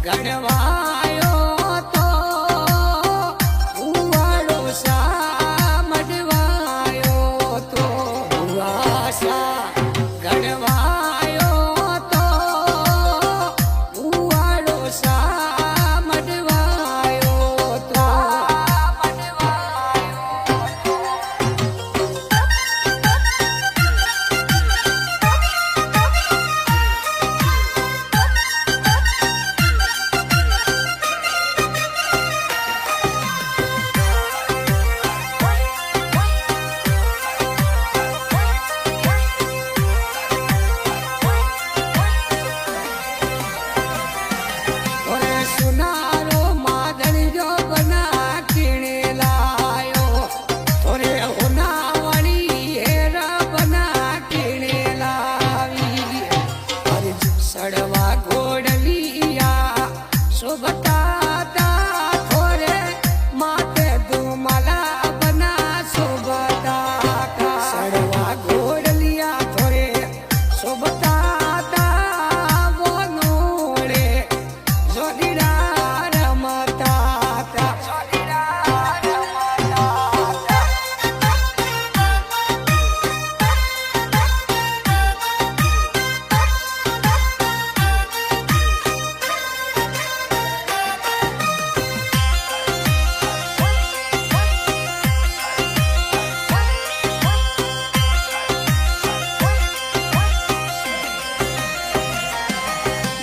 ગણવાયો તો ઉવાળો સા મડવાયો તો ઉવાસા ગણવાયો તો ઉવાળો સા મડવાયો તો સુનારો માદણિયો બના કીણે લાયો થોરે હોનાવાળી હેરા બના કીણે લાવી અરજ સડવા ઘોડલિયા શોભતા થોરે માથે ધુમાલા બના શોભતા સડવા ઘોડલિયા થોરે શોભતા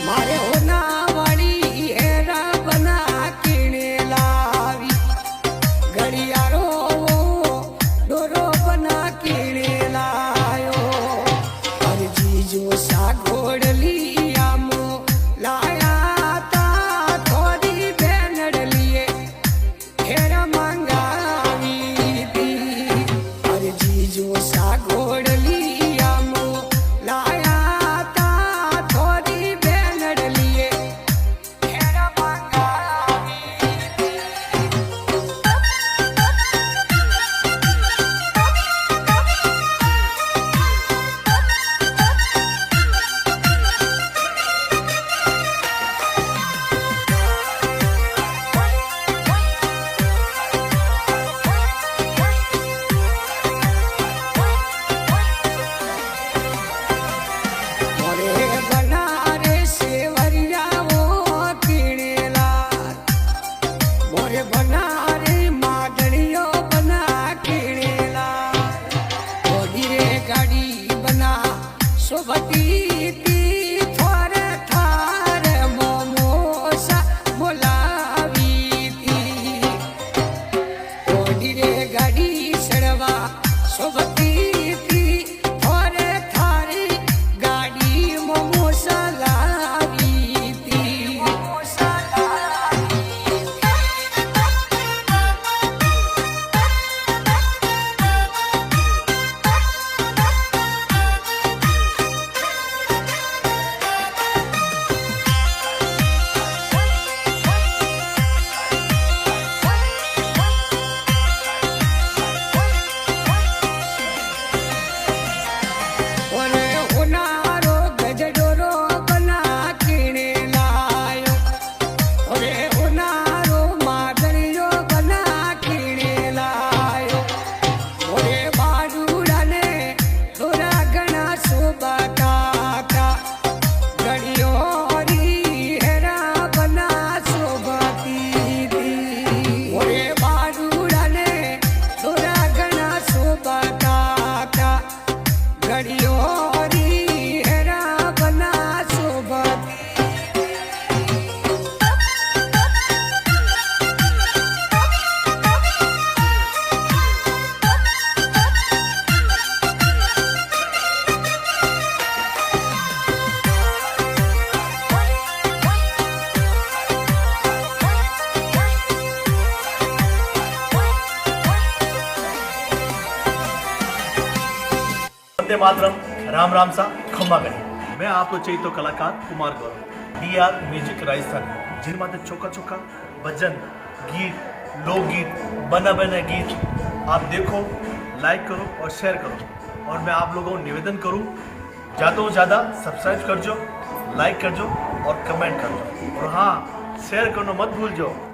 મારે હોનાવાળી હેરા બના કીણે લાવી ઘડિયાળો ડોરો બના કીણે લાયો અરજી જો સા ઘોડલિયામો લાયા તા થોડી બેનડલીએ હેરા મંગાવી દી અરજી જો સા ઘોડલિયામો લાયા તા થોડી બેનડલીએ હેરા મંગાવી મોરે બનારે સેવરિયાઓ કીણેલા મોરે બનારે માદણીઓ બના કીણેલા ઓડી રે ગાડી બના શોભતી તી થોરે થાર મોમોસા બોલાવી તી ઓડી રે ગાડી સડવા શોભતી તી થોરે થારી ગાડી મોમોસા લાવી તી મોમોસા લાવી ઓરે હોનારો ગજડોરો બના કીણે લાયો ઓરે હોનારો માદણીયો બના કીણે લાયો ઓરે બાજુડાને થોડા ઘણા શોભતા ઘડિયોરી હેરા બના શોભતી તી ઓરે બાજુડાને થોડા ઘણા શોભતા ઘડિયોરી હેરા બના શોભતી वंदे मातरम, राम राम सा खम्मा गणी। मैं आपको चाहिए तो कलाकार कुमार गौरव DR म्यूजिक राजस्थान जिनमें छोका छोका भजन गीत लोकगीत बना बना गीत आप देखो, लाइक करो और शेयर करो। और मैं आप लोगों को निवेदन करूं, ज़्यादा से ज़्यादा सब्सक्राइब करजो, लाइक करजो और कमेंट करजो और हाँ शेयर करना मत भूलजो।